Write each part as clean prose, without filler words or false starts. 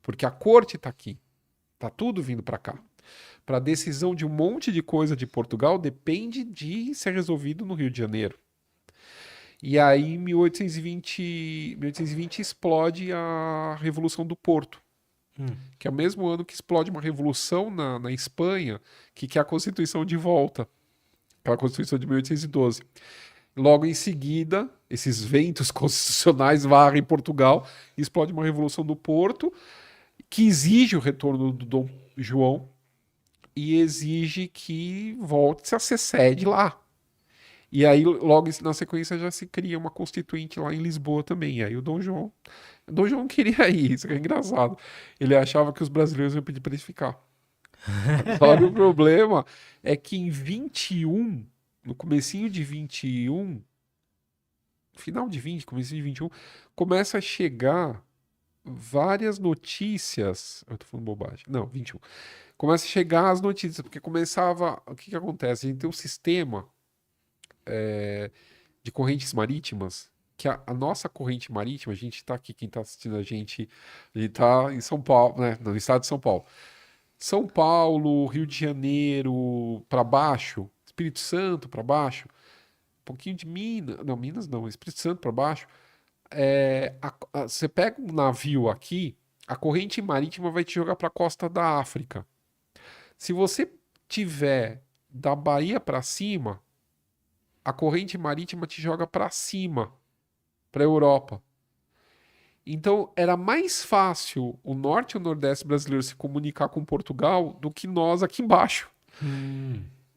porque a corte está aqui, está tudo vindo para cá. Para a decisão de um monte de coisa de Portugal depende de ser resolvido no Rio de Janeiro. E aí, em 1820 explode a Revolução do Porto, que é o mesmo ano que explode uma revolução na Espanha, que quer a Constituição de volta, aquela Constituição de 1812. Logo em seguida, esses ventos constitucionais varrem Portugal e explode uma Revolução do Porto, que exige o retorno do Dom João e exige que volte-se a ser sede lá. E aí, logo na sequência, já se cria uma constituinte lá em Lisboa também. E aí o Dom João não queria ir, isso é engraçado. Ele achava que os brasileiros iam pedir para ele ficar. Só que o problema é que em 21, no comecinho de 21, final de 20, comecinho de 21, começa a chegar várias notícias. Eu tô falando bobagem. Não, 21. Começa a chegar as notícias, porque começava. O que que acontece? A gente tem um sistema de correntes marítimas, que a nossa corrente marítima, a gente está aqui, quem está assistindo a gente está em São Paulo, né? No estado de São Paulo. São Paulo, Rio de Janeiro, para baixo, Espírito Santo para baixo, um pouquinho de Minas não, Espírito Santo para baixo. Você pega um navio aqui, a corrente marítima vai te jogar para a costa da África. Se você tiver da Bahia para cima, a corrente marítima te joga para cima, para a Europa. Então era mais fácil o norte e o nordeste brasileiro se comunicar com Portugal do que nós aqui embaixo.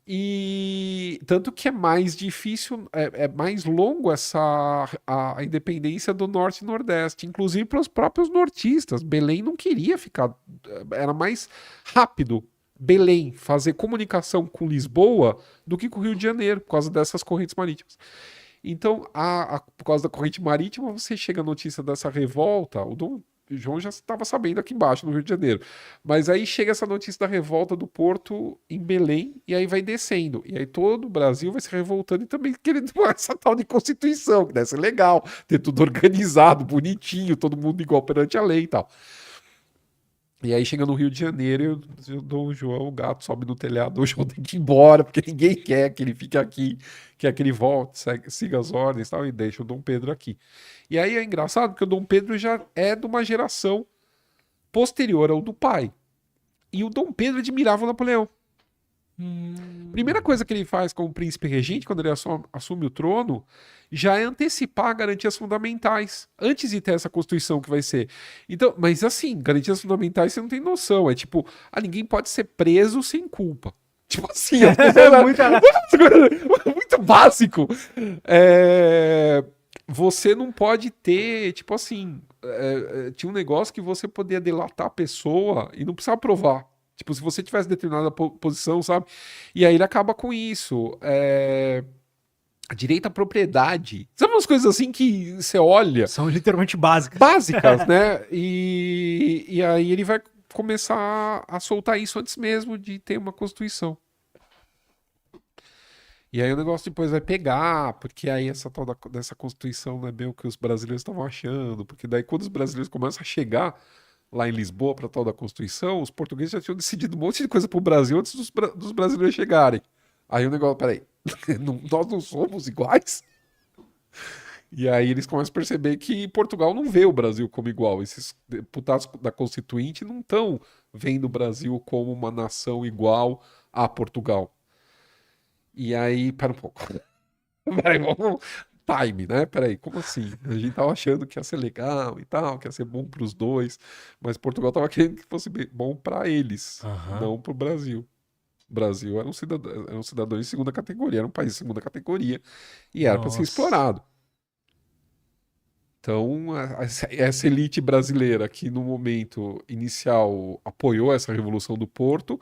E tanto que é mais difícil, é mais longo a independência do norte e nordeste, inclusive para os próprios nortistas. Belém não queria ficar, era mais rápido Belém fazer comunicação com Lisboa do que com o Rio de Janeiro, por causa dessas correntes marítimas. Então, por causa da corrente marítima, você chega a notícia dessa revolta, o Dom João já estava sabendo aqui embaixo, no Rio de Janeiro. Mas aí chega essa notícia da revolta do Porto em Belém, e aí vai descendo. E aí todo o Brasil vai se revoltando e também querendo essa tal de Constituição, que deve ser legal, ter tudo organizado, bonitinho, todo mundo igual perante a lei e tal. E aí chega no Rio de Janeiro, o Dom João, o gato sobe no telhado, o João tem que ir embora, porque ninguém quer que ele fique aqui, quer que ele volte, siga as ordens e tal, e deixa o Dom Pedro aqui. E aí é engraçado, porque o Dom Pedro já é de uma geração posterior ao do pai. E o Dom Pedro admirava o Napoleão. Primeira coisa que ele faz como príncipe regente, quando ele assume o trono, já é antecipar garantias fundamentais, antes de ter essa Constituição que vai ser. Então, mas assim, garantias fundamentais você não tem noção. É tipo, ninguém pode ser preso sem culpa. Tipo assim, muito básico. Você não pode ter, tipo assim, tinha um negócio que você podia delatar a pessoa e não precisava provar. Tipo, se você tivesse determinada posição, sabe? E aí ele acaba com isso. Direito à propriedade. Sabe umas coisas assim que você olha? São literalmente básicas. Básicas, né? E aí ele vai começar a soltar isso antes mesmo de ter uma Constituição. E aí o negócio depois vai pegar, porque aí essa tal dessa Constituição não é bem o que os brasileiros estavam achando, porque daí quando os brasileiros começam a chegar lá em Lisboa para tal da Constituição, os portugueses já tinham decidido um monte de coisa para o Brasil antes dos brasileiros chegarem. Aí o negócio, peraí, nós não somos iguais? E aí eles começam a perceber que Portugal não vê o Brasil como igual. Esses deputados da Constituinte não estão vendo o Brasil como uma nação igual a Portugal. E aí, pera um pouco. Peraí, vamos. Time, né? Peraí, como assim? A gente tava achando que ia ser legal e tal, que ia ser bom para os dois, mas Portugal tava querendo que fosse bom para eles, não para o Brasil. O Brasil era um cidadão de segunda categoria, era um país de segunda categoria e era para ser Nossa. explorado. Então, essa elite brasileira que no momento inicial apoiou essa Revolução do Porto,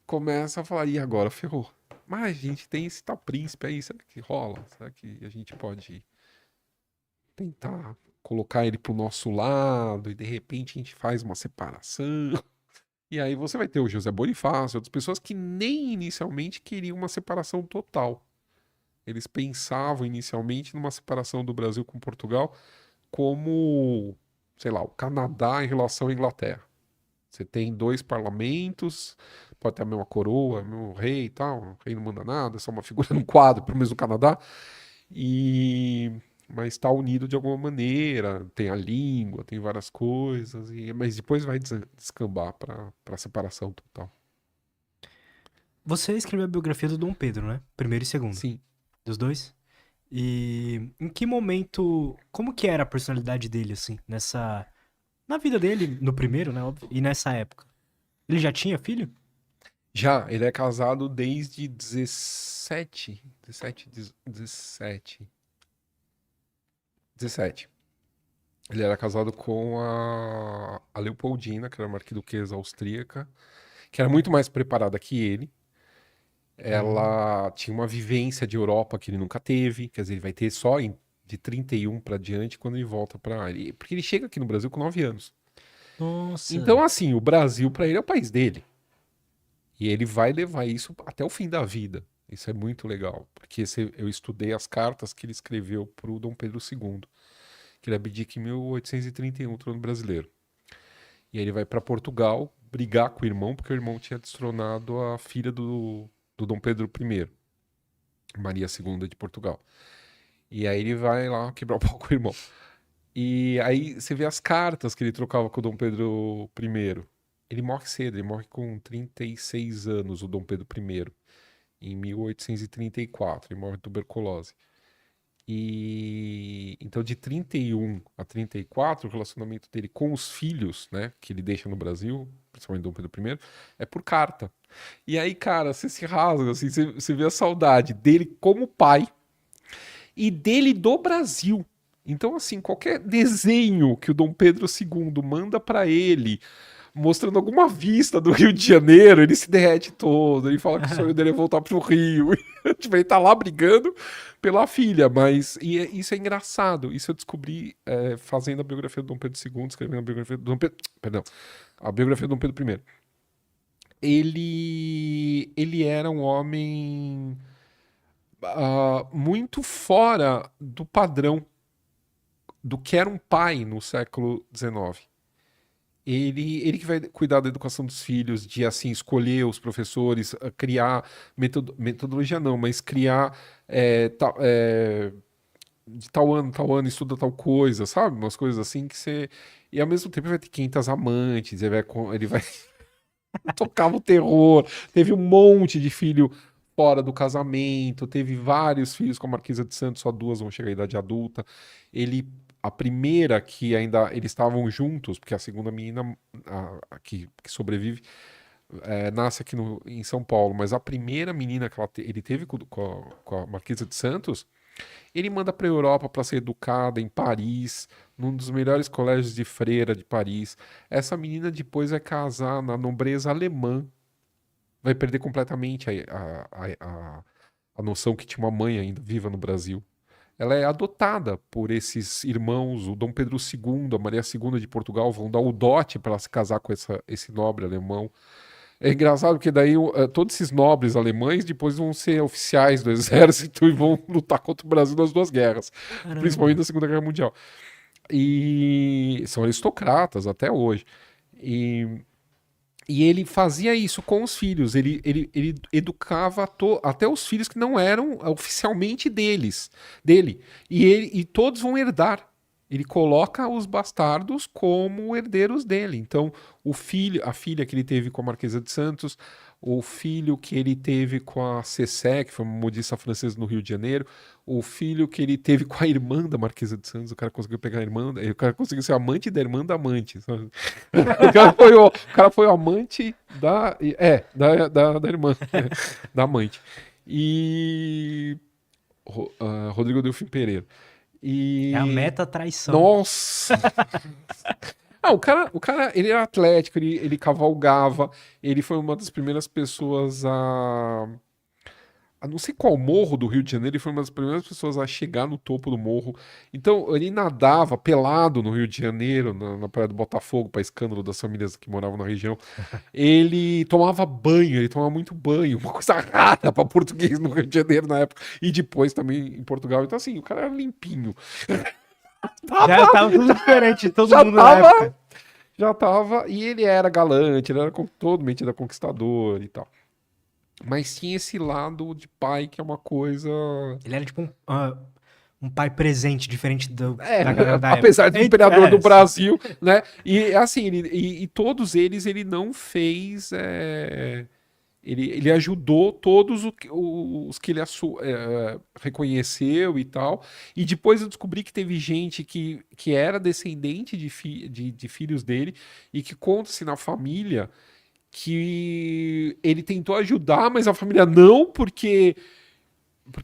começa a falar, e agora ferrou. Mas a gente tem esse tal príncipe aí, será que rola? Será que a gente pode tentar colocar ele pro nosso lado e de repente a gente faz uma separação? E aí você vai ter o José Bonifácio, outras pessoas que nem inicialmente queriam uma separação total. Eles pensavam inicialmente numa separação do Brasil com Portugal como, sei lá, o Canadá em relação à Inglaterra. Você tem dois parlamentos, pode ter a mesma coroa, o mesmo rei e tal, o rei não manda nada, é só uma figura num quadro, pelo menos no Canadá, e... mas está unido de alguma maneira, tem a língua, tem várias coisas, mas depois vai descambar para separação total. Você escreveu a biografia do Dom Pedro, né? Primeiro e segundo. Sim. Dos dois? E em que momento, como que era a personalidade dele, assim, na vida dele, no primeiro, né, óbvio, e nessa época? Ele já tinha filho? Já, ele é casado desde 17. Ele era casado com a Leopoldina, que era uma arquiduquesa austríaca, que era muito mais preparada que ele. Hum. Ela tinha uma vivência de Europa que ele nunca teve, quer dizer, ele vai ter só de 31 para diante quando ele volta para. Porque ele chega aqui no Brasil com 9 anos. Então, Nossa. assim, o Brasil para ele é o país dele. E ele vai levar isso até o fim da vida. Isso é muito legal, porque eu estudei as cartas que ele escreveu para o Dom Pedro II, que ele abdica em 1831, o trono brasileiro. E aí ele vai para Portugal brigar com o irmão, porque o irmão tinha destronado a filha do Dom Pedro I, Maria II de Portugal. E aí ele vai lá quebrar o pau com o irmão. E aí você vê as cartas que ele trocava com o Dom Pedro I. Ele morre cedo, ele morre com 36 anos, o Dom Pedro I, em 1834, ele morre de tuberculose. E então de 31 a 34, o relacionamento dele com os filhos, né, que ele deixa no Brasil, principalmente Dom Pedro I, é por carta. E aí, cara, você se rasga, assim, você vê a saudade dele como pai e dele do Brasil. Então, assim, qualquer desenho que o Dom Pedro II manda pra ele, mostrando alguma vista do Rio de Janeiro, ele se derrete todo, ele fala que o sonho dele é voltar pro Rio. Tipo, ele tá lá brigando pela filha, mas isso é engraçado. Isso eu descobri fazendo a biografia do Dom Pedro II, escrevendo a biografia do Dom Pedro, perdão, a biografia do Dom Pedro I. Ele era um homem muito fora do padrão do que era um pai no século XIX. Ele que vai cuidar da educação dos filhos, de assim escolher os professores, criar metodologia não, mas criar de tal ano estuda tal coisa, sabe? Umas coisas assim que você. E ao mesmo tempo vai ter 500 amantes, ele vai tocava o terror, teve um monte de filho fora do casamento, teve vários filhos com a Marquesa de Santos, só duas vão chegar à idade adulta. A primeira que ainda eles estavam juntos, porque a segunda menina que sobrevive nasce aqui em São Paulo, mas a primeira menina que ele teve com a Marquesa de Santos, ele manda para a Europa para ser educada em Paris, num dos melhores colégios de freira de Paris. Essa menina depois vai casar na nobreza alemã, vai perder completamente a noção que tinha uma mãe ainda viva no Brasil. Ela é adotada por esses irmãos, o Dom Pedro II, a Maria II de Portugal, vão dar o dote para ela se casar com esse nobre alemão. É engraçado porque daí todos esses nobres alemães depois vão ser oficiais do exército e vão lutar contra o Brasil nas duas guerras, principalmente Caramba. na Segunda Guerra Mundial. E são aristocratas até hoje. E, e ele fazia isso com os filhos. Ele educava até os filhos que não eram oficialmente dele. E todos vão herdar. Ele coloca os bastardos como herdeiros dele. Então, a filha que ele teve com a Marquesa de Santos, o filho que ele teve com a Cessé, que foi uma modista francesa no Rio de Janeiro, o filho que ele teve com a irmã da Marquesa de Santos, o cara conseguiu pegar a irmã, o cara conseguiu ser amante da irmã da amante. Sabe? O cara foi o amante da irmã, da amante. E Rodrigo Delfim Pereira. É a E meta traição. nossa! O cara, ele era atlético, ele cavalgava, ele foi uma das primeiras pessoas a não sei qual morro do Rio de Janeiro, ele foi uma das primeiras pessoas a chegar no topo do morro. Então, ele nadava pelado no Rio de Janeiro, na Praia do Botafogo, para escândalo das famílias que moravam na região. Ele tomava banho, ele tomava muito banho, uma coisa rara para português no Rio de Janeiro na época, e depois também em Portugal. Então, assim, o cara era limpinho. Já tava tudo diferente de todo Já mundo na tava época. já tava, e ele era galante, ele era todo metido a conquistador e tal. Mas tinha esse lado de pai que é uma coisa. Ele era tipo um pai presente, diferente É, da galera da época. apesar de imperador do Sim. Brasil, né? E assim, e todos eles ele não fez. Ele ajudou todos os que ele reconheceu e tal. E depois eu descobri que teve gente que era descendente de filhos dele e que conta-se na família que ele tentou ajudar, mas a família não, porque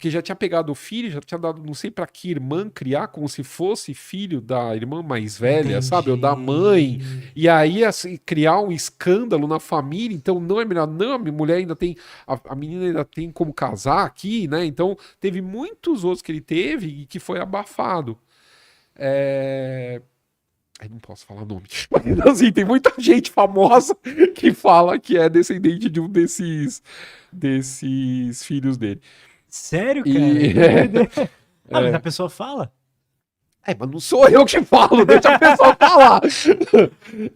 já tinha pegado o filho, já tinha dado não sei pra que irmã criar como se fosse filho da irmã mais velha, sabe? Ou da mãe. Entendi. E aí assim, criar um escândalo na família, então não é melhor, não, a minha mulher ainda tem, a menina ainda tem como casar aqui, né? Então teve muitos outros que ele teve e que foi abafado. É... Aí não posso falar nome. Mas assim, tem muita gente famosa que fala que é descendente de um desses filhos dele. Sério, cara? E Que doideira. Ah, mas a pessoa fala. mas não sou eu que falo, deixa a pessoa falar.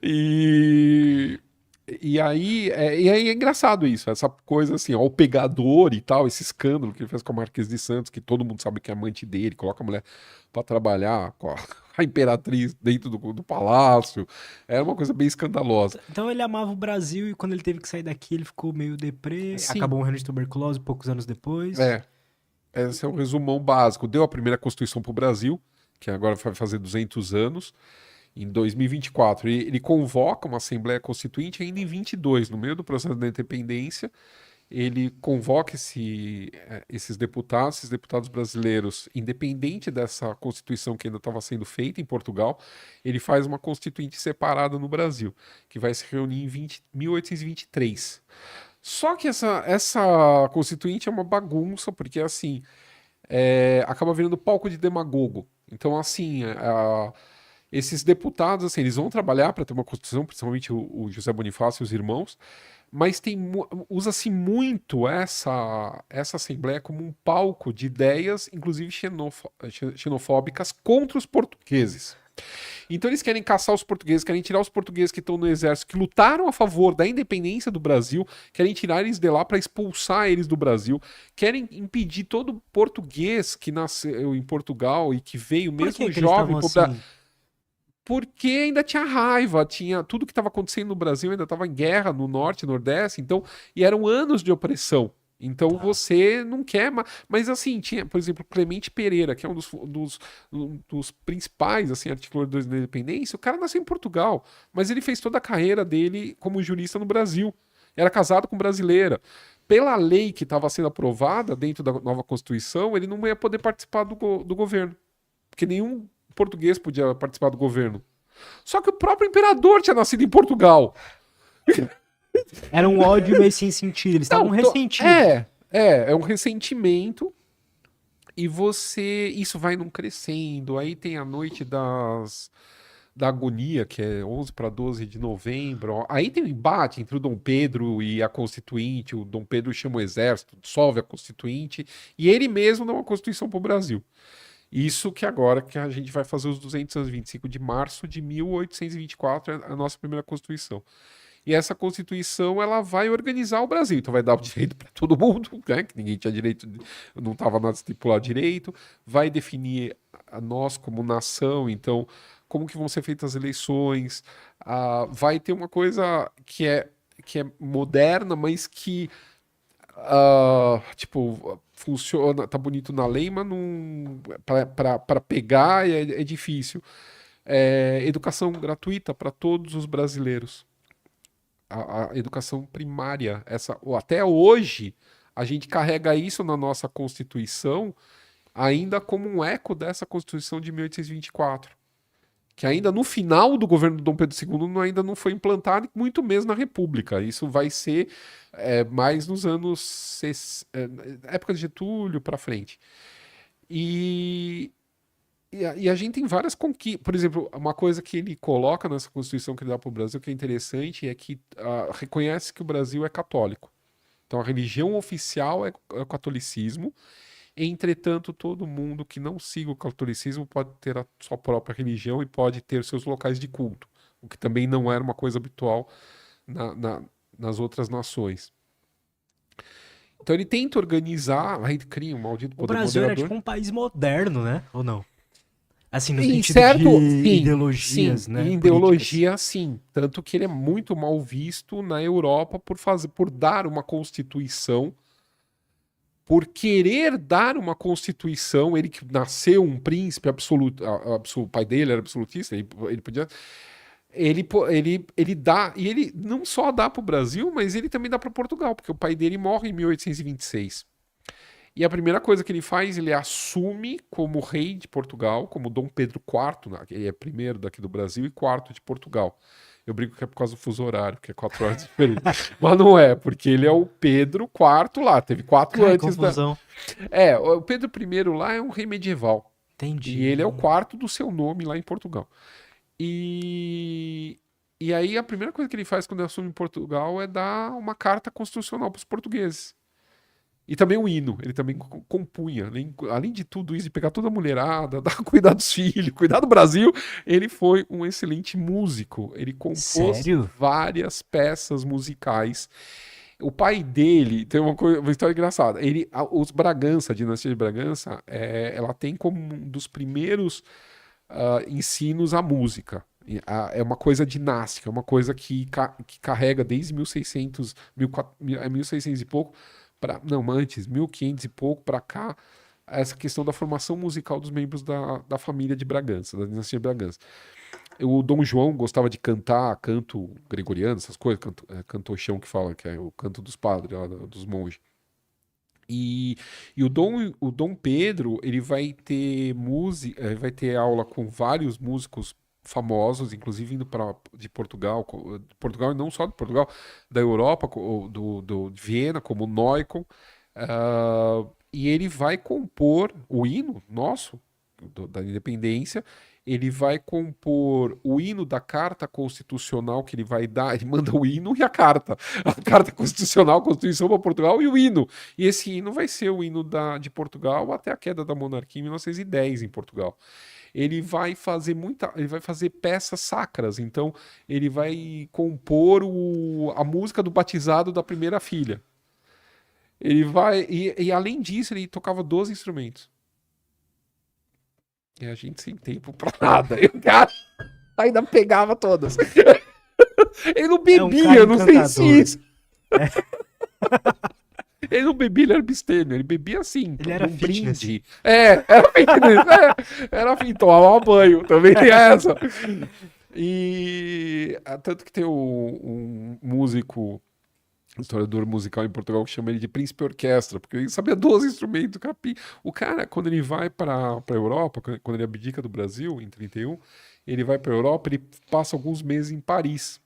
E, e aí é engraçado isso, essa coisa assim, ó, o pegador e tal, esse escândalo que ele fez com a Marquesa de Santos, que todo mundo sabe que é amante dele, coloca a mulher pra trabalhar com a imperatriz dentro do palácio. Era uma coisa bem escandalosa. Então ele amava o Brasil e quando ele teve que sair daqui, ele ficou meio deprê, Sim, acabou morrendo de tuberculose poucos anos depois. é. Esse é o resumão básico. Deu a primeira Constituição para o Brasil, que agora vai fazer 200 anos, em 2024. Ele convoca uma Assembleia Constituinte ainda em 22, no meio do processo da independência. Ele convoca esses deputados brasileiros, independente dessa Constituição que ainda estava sendo feita em Portugal, ele faz uma Constituinte separada no Brasil, que vai se reunir em 1823. Só que essa Constituinte é uma bagunça, porque assim acaba virando palco de demagogo. Então, assim, esses deputados, assim, eles vão trabalhar para ter uma Constituição, principalmente o José Bonifácio e os irmãos, mas usa-se muito essa Assembleia como um palco de ideias, inclusive xenofóbicas, contra os portugueses. Então eles querem caçar os portugueses, querem tirar os portugueses que estão no exército, que lutaram a favor da independência do Brasil, querem tirar eles de lá para expulsar eles do Brasil, querem impedir todo português que nasceu em Portugal e que veio Por mesmo que que eles jovem estavam pro Brasil. assim? Porque ainda tinha raiva, tinha tudo que estava acontecendo no Brasil ainda estava em guerra no norte, nordeste, então e eram anos de opressão. Então Tá. você não quer, mas assim tinha, por exemplo, Clemente Pereira, que é um dos principais assim articuladores da independência. O cara nasceu em Portugal, mas ele fez toda a carreira dele como jurista no Brasil. Era casado com brasileira. Pela lei que estava sendo aprovada dentro da nova Constituição, ele não ia poder participar do governo, porque nenhum português podia participar do governo. Só que o próprio imperador tinha nascido em Portugal. Era um ódio meio sem sentido, eles estavam Não, ressentidos. é um ressentimento e isso vai num crescendo. Aí tem a noite da agonia, que é 11 para 12 de novembro. Aí tem um embate entre o Dom Pedro e a Constituinte. O Dom Pedro chama o exército, dissolve a Constituinte e ele mesmo dá uma Constituição para o Brasil. Isso que agora que a gente vai fazer os 200 anos, 25 de março de 1824, é a nossa primeira Constituição. E essa Constituição ela vai organizar o Brasil. Então vai dar o direito para todo mundo, né? Que ninguém tinha direito, não estava nada estipulado direito. Vai definir a nós como nação, então como que vão ser feitas as eleições. Vai ter uma coisa que é moderna, mas que tipo, funciona, tá bonito na lei, mas não para pegar é difícil. Educação gratuita para todos os brasileiros. A educação primária, até hoje a gente carrega isso na nossa Constituição ainda como um eco dessa Constituição de 1824, que ainda no final do governo do Dom Pedro II ainda não foi implantado, muito menos na República. Isso vai ser mais nos anos época de Getúlio para frente. E, e a gente tem várias conquistas. Por exemplo, uma coisa que ele coloca nessa Constituição que ele dá para o Brasil que é interessante é que reconhece que o Brasil é católico. Então a religião oficial é o catolicismo. Entretanto, todo mundo que não siga o catolicismo pode ter a sua própria religião e pode ter seus locais de culto. o que também não era uma coisa habitual nas outras nações. Então ele tenta organizar, aí cria um maldito O poder Brasil era moderador. tipo um país moderno, né? Ou não? Assim, no Em sentido de certo, sim, sim, ideologias, né? em Políticas. ideologia, sim. Tanto que ele é muito mal visto na Europa por dar uma constituição, por querer dar uma constituição. Ele que nasceu um príncipe absoluto, o pai dele era absolutista, ele podia. Ele dá, e ele não só dá para o Brasil, mas ele também dá para Portugal, porque o pai dele morre em 1826. E a primeira coisa que ele faz, ele assume como rei de Portugal, como Dom Pedro IV, né? Ele é primeiro daqui do Brasil e quarto de Portugal. Eu brinco que é por causa do fuso horário, que é 4 horas de diferença. Mas não é, porque ele é o Pedro IV lá, teve quatro Ai, antes da. confusão. É, o Pedro I lá é um rei medieval. E ele é o Entendi. quarto do seu nome lá em Portugal. E, e aí a primeira coisa que ele faz quando ele assume Portugal é dar uma carta constitucional para os portugueses. E também o hino, ele também compunha. Além de tudo isso, de pegar toda a mulherada, dar cuidar dos filhos, cuidar do Brasil, ele foi um excelente músico. Ele compôs Sério? várias peças musicais. O pai dele tem uma história engraçada. Os Bragança, a dinastia de Bragança, ela tem como um dos primeiros ensinos a música. É uma coisa dinástica, é uma coisa que carrega desde 1600, 1600 e pouco, não, antes, 1500 e pouco para cá, essa questão da formação musical dos membros da família de Bragança, da dinastia de Bragança. O Dom João gostava de cantar canto gregoriano, essas coisas, cantochão que fala, que é o canto dos padres, lá, dos monges. E o Dom Pedro, ele vai ter música, vai ter aula com vários músicos famosos, inclusive indo de Portugal, Portugal e não só de Portugal, da Europa, de Viena, como Neumann, e ele vai compor o hino nosso, da independência. Ele vai compor o hino da Carta Constitucional que ele vai dar, ele manda o hino e a Carta Constitucional, a Constituição para Portugal e o hino. E esse hino vai ser o hino de Portugal até a queda da monarquia em 1910 em Portugal. Ele vai fazer peças sacras, então ele vai compor a música do batizado da primeira filha. E além disso, ele tocava 12 instrumentos. E a gente sem tempo pra nada. E o cara ainda pegava todas. Ele não É um cara bebia, não sei se encantador. isso. Ele não bebia, ele era abstêmio. Ele bebia assim, Ele era num fitness. brinde. Era fitness. Era assim, tomava banho. Também tem essa. E tanto que tem um músico, historiador musical em Portugal, que chama ele de Príncipe Orquestra, porque ele sabia 12 instrumentos. O cara, quando ele vai para a Europa, quando ele abdica do Brasil, em 31, ele vai para a Europa, ele passa alguns meses em Paris.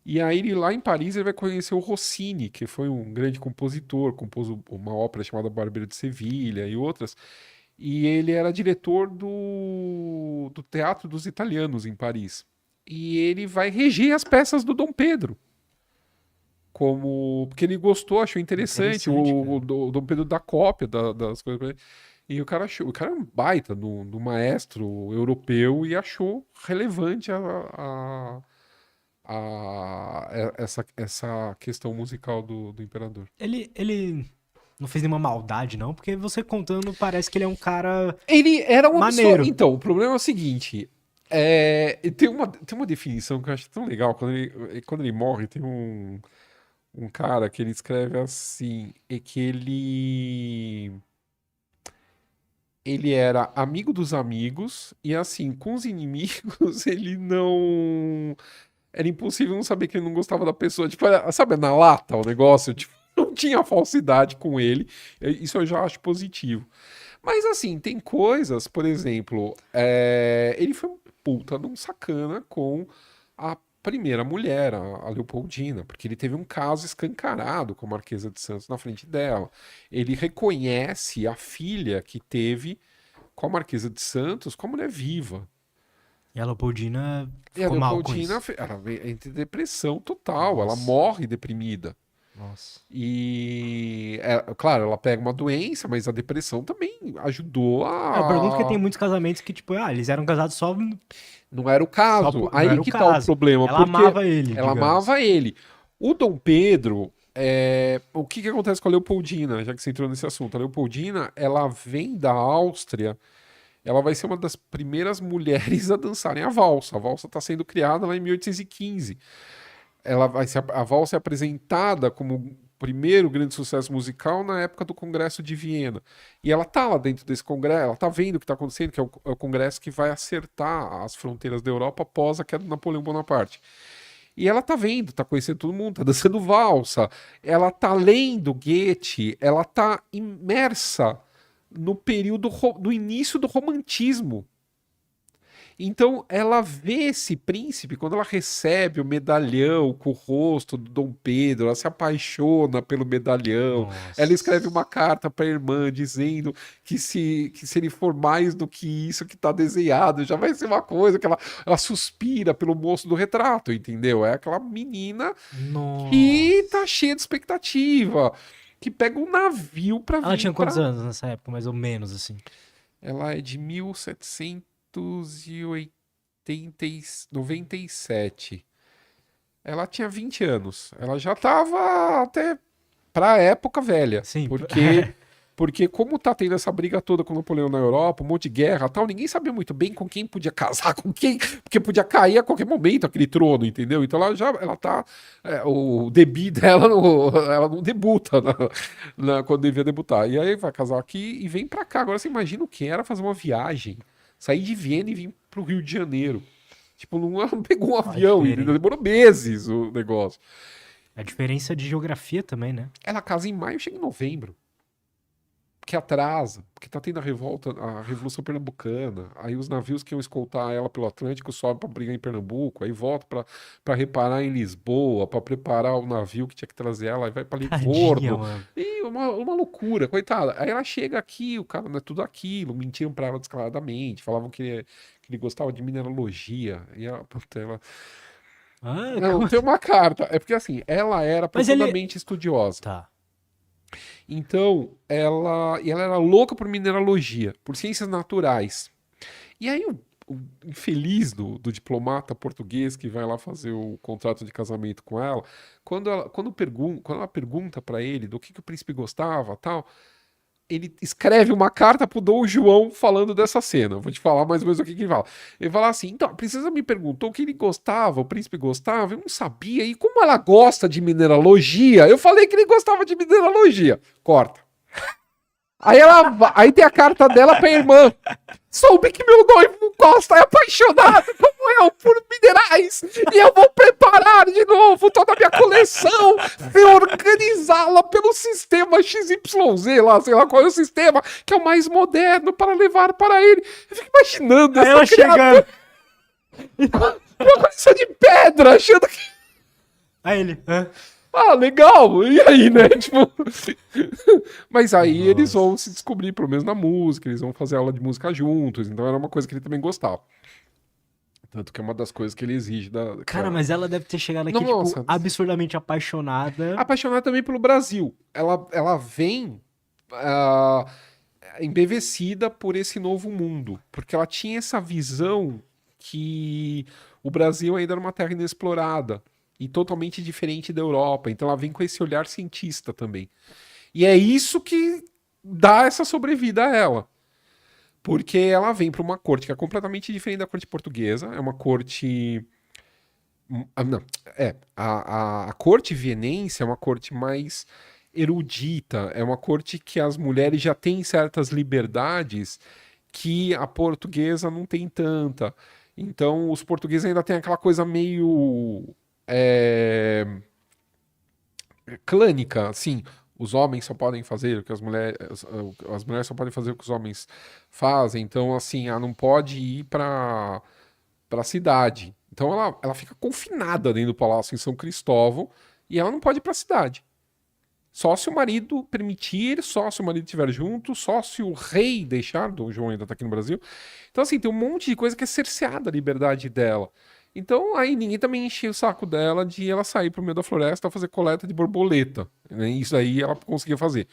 E aí, lá em Paris, ele vai conhecer o Rossini, que foi um grande compositor, compôs uma ópera chamada Barbeiro de Sevilha e outras. E ele era diretor do Teatro dos Italianos em Paris. E ele vai reger as peças do Dom Pedro. Porque ele gostou, achou interessante. Interessante, cara. O Dom Pedro dá cópia das coisas pra ele. E o cara é um baita do maestro europeu e achou relevante essa questão musical do imperador. Ele não fez nenhuma maldade, não, porque você contando parece que ele é um cara Ele era uma pessoa. maneiro. Então, o problema é o seguinte: tem uma definição que eu acho tão legal. Quando ele morre, tem um cara que ele escreve assim: é que ele era amigo dos amigos, e assim, com os inimigos, ele não. Era impossível não saber que ele não gostava da pessoa. Tipo, sabe, na lata o negócio? Tipo, não tinha falsidade com ele. Isso eu já acho positivo. Mas assim, tem coisas, por exemplo, ele foi um puta de um sacana com a primeira mulher, a Leopoldina, porque ele teve um caso escancarado com a Marquesa de Santos na frente dela. Ele reconhece a filha que teve com a Marquesa de Santos como mulher viva. E a Leopoldina E a ficou mal com Leopoldina, isso. ela entra em depressão total, ela Nossa, morre deprimida. nossa. E, claro, ela pega uma doença, mas a depressão também ajudou Eu pergunto porque tem a. muitos casamentos que, tipo, eles eram casados só Não era o caso. Não Aí era o que tá o caso. problema. Ela Porque amava ele, ela digamos. amava ele. O Dom Pedro, o que que acontece com a Leopoldina, já que você entrou nesse assunto? A Leopoldina, ela vem da Áustria, ela vai ser uma das primeiras mulheres a dançarem a valsa. A valsa está sendo criada lá em 1815. A valsa é apresentada como o primeiro grande sucesso musical na época do Congresso de Viena. E ela tá lá dentro desse congresso, ela tá vendo o que está acontecendo, que é o congresso que vai acertar as fronteiras da Europa após a queda do Napoleão Bonaparte. E ela tá vendo, tá conhecendo todo mundo, tá dançando valsa, ela tá lendo Goethe, ela tá imersa no período do início do romantismo. Então ela vê esse príncipe, quando ela recebe o medalhão com o rosto do Dom Pedro, ela se apaixona pelo medalhão, ela escreve uma Nossa. carta para a irmã dizendo que se ele for mais do que isso que está desenhado, já vai ser uma coisa que ela suspira pelo moço do retrato, entendeu? É aquela menina que tá Nossa. cheia de expectativa, que pega um navio para Ela vir tinha quantos para. anos nessa época, mais ou menos, assim? Ela é de 1797. Ela tinha 20 anos. Ela já estava até pra época velha. Sim. Porque como tá tendo essa briga toda com o Napoleão na Europa, um monte de guerra e tal, ninguém sabia muito bem com quem podia casar, com quem, porque podia cair a qualquer momento aquele trono, entendeu? Então ela tá, o debut dela, ela não debuta quando devia debutar. E aí vai casar aqui e vem pra cá. Agora você imagina o que era fazer uma viagem, sair de Viena e vir pro Rio de Janeiro. Tipo, não pegou um A avião, entendeu? diferença. Demorou meses o negócio. A diferença de geografia também, né? Ela casa em maio, chega em novembro. Que atrasa, porque tá tendo a revolta, a Revolução Pernambucana. Aí os navios que iam escoltar ela pelo Atlântico sobem para brigar em Pernambuco, aí volta para reparar em Lisboa, para preparar o navio que tinha que trazer ela, aí vai para Tadinha, Livorno. mano. E uma loucura, coitada. Aí ela chega aqui, o cara não é tudo aquilo, mentiram para ela descaradamente, falavam que ele gostava de mineralogia. E ela, puta, Ah, não, tem uma carta. É porque assim, ela era mas ele. profundamente estudiosa. Tá. Então, ela era louca por mineralogia, por ciências naturais. E aí, o infeliz do diplomata português que vai lá fazer o contrato de casamento com ela, quando ela pergunta para ele do que o príncipe gostava, tal, ele escreve uma carta pro Dom João falando dessa cena. Vou te falar mais ou menos o que ele fala. Ele fala assim: então, a princesa me perguntou o que ele gostava, o príncipe gostava, eu não sabia. E como ela gosta de mineralogia, eu falei que ele gostava de mineralogia. Corta. Aí tem a carta dela pra irmã. Soube que meu noivo gosta, é apaixonado como eu por minerais e eu vou preparar de novo toda a minha coleção e organizá-la pelo sistema XYZ lá, sei lá qual é o sistema que é o mais moderno para levar para ele. Eu fico imaginando Aí ela essa criatura chegando. com uma coleção de pedra, achando que Aí ele. Hã? legal, e aí, né? Tipo. Mas aí eles Nossa. vão se descobrir, pelo menos na música, eles vão fazer aula de música juntos, então era uma coisa que ele também gostava. Tanto que é uma das coisas que ele exige da. Cara, mas ela deve ter chegado aqui, tipo, Nossa, absurdamente apaixonada. apaixonada também pelo Brasil. Ela vem ah, embevecida por esse novo mundo, porque ela tinha essa visão que o Brasil ainda era uma terra inexplorada e totalmente diferente da Europa. Então ela vem com esse olhar cientista também. E é isso que dá essa sobrevida a ela. Porque ela vem para uma corte que é completamente diferente da corte portuguesa. É uma corte. Não, a corte vienense é uma corte mais erudita. É uma corte que as mulheres já têm certas liberdades que a portuguesa não tem tanta. Então, os portugueses ainda têm aquela coisa meio. É, clânica, assim, os homens só podem fazer o que as mulheres só podem fazer o que os homens fazem, então assim, ela não pode ir para a cidade. Então ela fica confinada dentro do palácio em São Cristóvão e ela não pode ir para a cidade. Só se o marido permitir, só se o marido estiver junto, só se o rei deixar, Dom João ainda tá aqui no Brasil. Então, assim, tem um monte de coisa que é cerceada a liberdade dela. Então, aí ninguém também enchia o saco dela de ela sair pro meio da floresta fazer coleta de borboleta. Né? Isso aí ela conseguia fazer.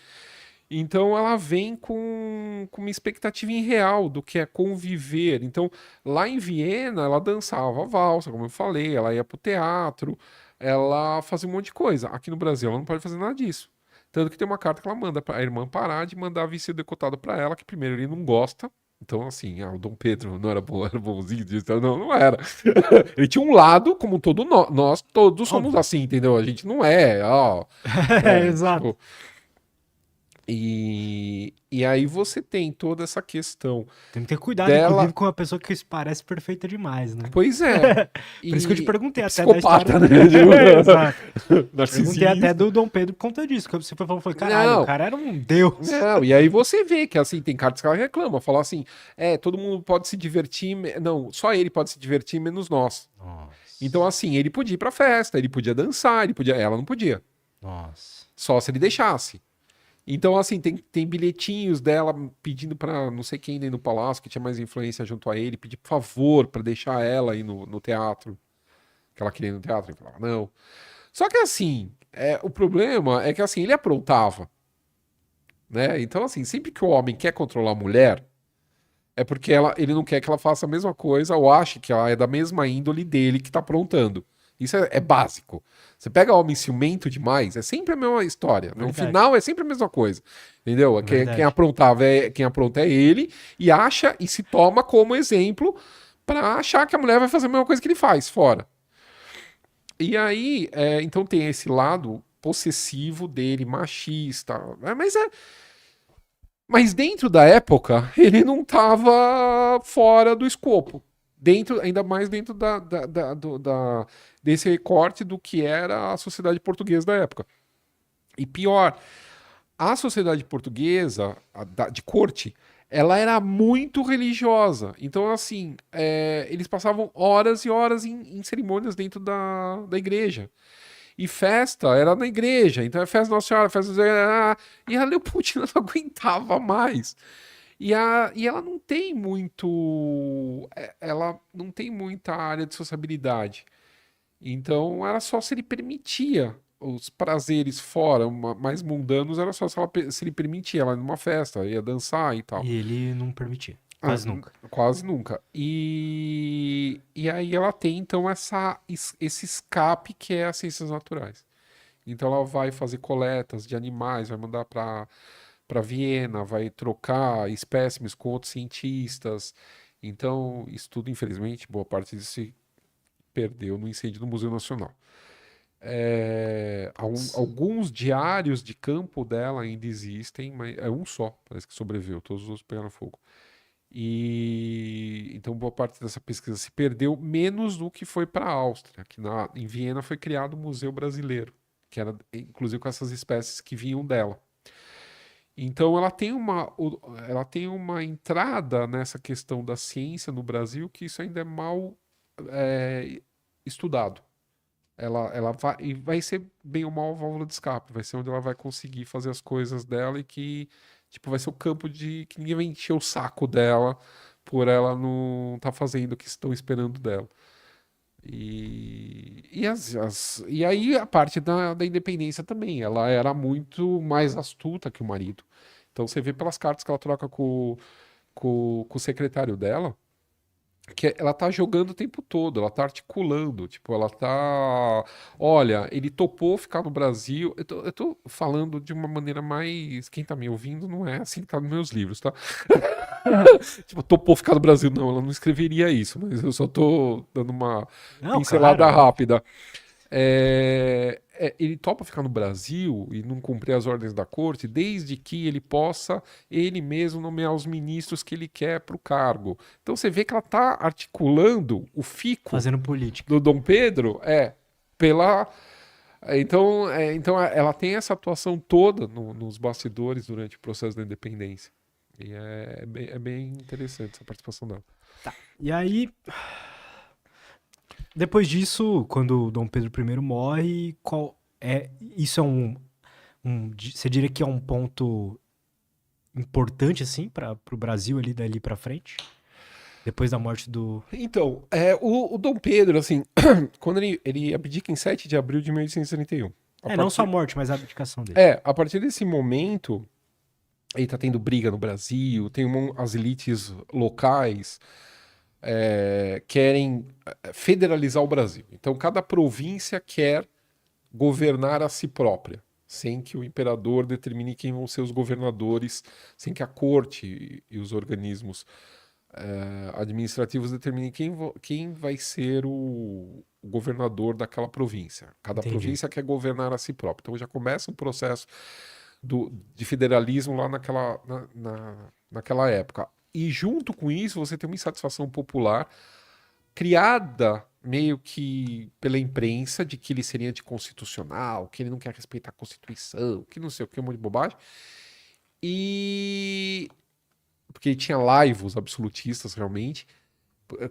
Então ela vem com uma expectativa irreal do que é conviver. Então, lá em Viena, ela dançava valsa, como eu falei, ela ia pro teatro, ela fazia um monte de coisa. Aqui no Brasil, ela não pode fazer nada disso. Tanto que tem uma carta que ela manda pra a irmã parar de mandar vestido decotado pra ela, que primeiro ele não gosta. Então, assim, o Dom Pedro não era bom, era bonzinho disso, não, não era. Ele tinha um lado, como todo nós todos somos Óbvio. assim, entendeu? A gente não é, ó, É, né? exato. Tipo, e aí você tem toda essa questão Tem que ter cuidado, inclusive, dela. com uma pessoa que se parece perfeita demais, né? Pois é. Por isso que eu te E perguntei até da história psicopata, né? dele. Exato. Perguntei até Narcisista. do Dom Pedro por conta disso. Que você falou, foi, caralho, o Não, cara era um deus. não. E aí você vê que assim, tem cartas que ela reclama, fala assim: todo mundo pode se divertir, não, só ele pode se divertir, menos nós. Então, Nossa, assim, ele podia ir pra festa, ele podia dançar, ele podia. Ela não podia. nossa. Só se ele deixasse. Então, assim, tem bilhetinhos dela pedindo pra não sei quem ir no palácio, que tinha mais influência junto a ele, pedir por favor pra deixar ela ir no teatro, que ela queria ir no teatro, ele falava não. Só que assim, o problema é que assim, ele aprontava, né? Então, assim, sempre que o homem quer controlar a mulher, é porque ele não quer que ela faça a mesma coisa ou ache que ela é da mesma índole dele que tá aprontando. Isso é básico. Você pega homem ciumento demais, é sempre a mesma história. No Verdade, final é sempre a mesma coisa. Entendeu? Quem verdade. aprontava quem apronta é ele e acha e se toma como exemplo pra achar que a mulher vai fazer a mesma coisa que ele faz, fora. E aí, então tem esse lado possessivo dele, machista. Mas dentro da época, ele não estava fora do escopo. Dentro, ainda mais dentro desse recorte do que era a sociedade portuguesa da época. E pior, a sociedade portuguesa, de corte, ela era muito religiosa. Então, assim, eles passavam horas e horas em cerimônias dentro da igreja. E festa era na igreja, então é festa Nossa Senhora, festa. E a Leopoldina não aguentava mais. E ela não tem muito. Ela não tem muita área de sociabilidade. Então era só se ele permitia os prazeres fora, mais mundanos, era só se ele permitia ela ir numa festa, ia dançar e tal. E ele não permitia. Ah, Quase nunca. quase nunca. E aí ela tem então esse escape que é as ciências naturais. Então ela vai fazer coletas de animais, vai mandar para Viena, vai trocar espécimes com outros cientistas. Então, isso tudo, infelizmente, boa parte disso se perdeu no incêndio do Museu Nacional. Alguns diários de campo dela ainda existem, mas é um só, parece que sobreviveu, todos os outros pegaram fogo. E então boa parte dessa pesquisa se perdeu, menos do que foi para a Áustria, que em Viena foi criado o Museu Brasileiro, que era inclusive com essas espécies que vinham dela. Então ela tem uma entrada nessa questão da ciência no Brasil que isso ainda é mal é, estudado. Ela vai, e vai ser bem ou mal a válvula de escape, vai ser onde ela vai conseguir fazer as coisas dela e que, tipo, vai ser o campo de que ninguém vai encher o saco dela por ela não estar fazendo o que estão esperando dela. E aí a parte da independência também, ela era muito mais astuta que o marido. Então você vê pelas cartas que ela troca com o secretário dela, que ela tá jogando o tempo todo, ela tá articulando, tipo, ela tá. Olha, ele topou ficar no Brasil. Eu tô falando de uma maneira mais. Quem tá me ouvindo não é assim que tá nos meus livros, tá? Tipo, topou ficar no Brasil. Não, ela não escreveria isso, mas eu só tô dando uma Não, claro, pincelada é óbvio. rápida. Ele topa ficar no Brasil e não cumprir as ordens da corte, desde que ele possa ele mesmo nomear os ministros que ele quer para o cargo. Então você vê que ela está articulando o fico Fazendo política. do Dom Pedro pela. Então ela tem essa atuação toda nos bastidores durante o processo da independência. E é bem interessante essa participação dela. E aí, depois disso, quando o Dom Pedro I morre, isso é você diria que é um ponto importante, assim, para o Brasil ali dali pra frente? Depois da morte do... Então, o Dom Pedro, assim, quando ele abdica em 7 de abril de 1831. Não só a morte, mas a abdicação dele. A partir desse momento, Aí tá tendo briga no Brasil, tem as elites locais querem federalizar o Brasil. Então cada província quer governar a si própria, sem que o imperador determine quem vão ser os governadores, sem que a corte e os organismos administrativos determinem quem vai ser o governador daquela província. Cada Entendi. província quer governar a si própria. Então já começa um processo de federalismo lá naquela época. E junto com isso, você tem uma insatisfação popular criada meio que pela imprensa de que ele seria anticonstitucional, que ele não quer respeitar a Constituição, que não sei o que, um monte de bobagem. E porque ele tinha laivos absolutistas realmente.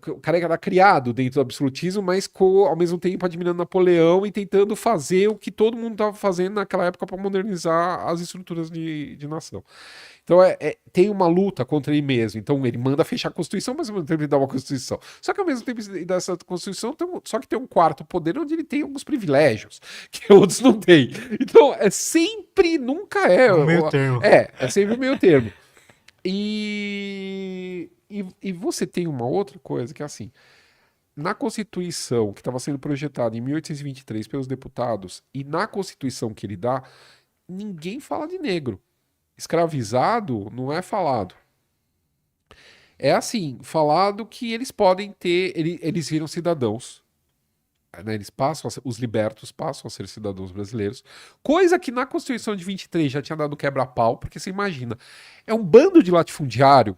O cara era criado dentro do absolutismo, mas ao mesmo tempo admirando Napoleão e tentando fazer o que todo mundo estava fazendo naquela época para modernizar as estruturas de nação. Então tem uma luta contra ele mesmo. Então ele manda fechar a Constituição, mas ao mesmo tempo ele dá uma Constituição. Só que ao mesmo tempo dessa Constituição, só que tem um quarto poder onde ele tem alguns privilégios que outros não têm. Então é sempre, nunca é. É um meio termo. É sempre meio termo. E você tem uma outra coisa que é assim, na Constituição que estava sendo projetada em 1823 pelos deputados e na Constituição que ele dá, ninguém fala de negro. Escravizado não é falado. É assim, falado que eles podem ter, eles viram cidadãos, né? Eles passam, os libertos passam a ser cidadãos brasileiros, coisa que na Constituição de 23 já tinha dado quebra-pau, porque você imagina, é um bando de latifundiário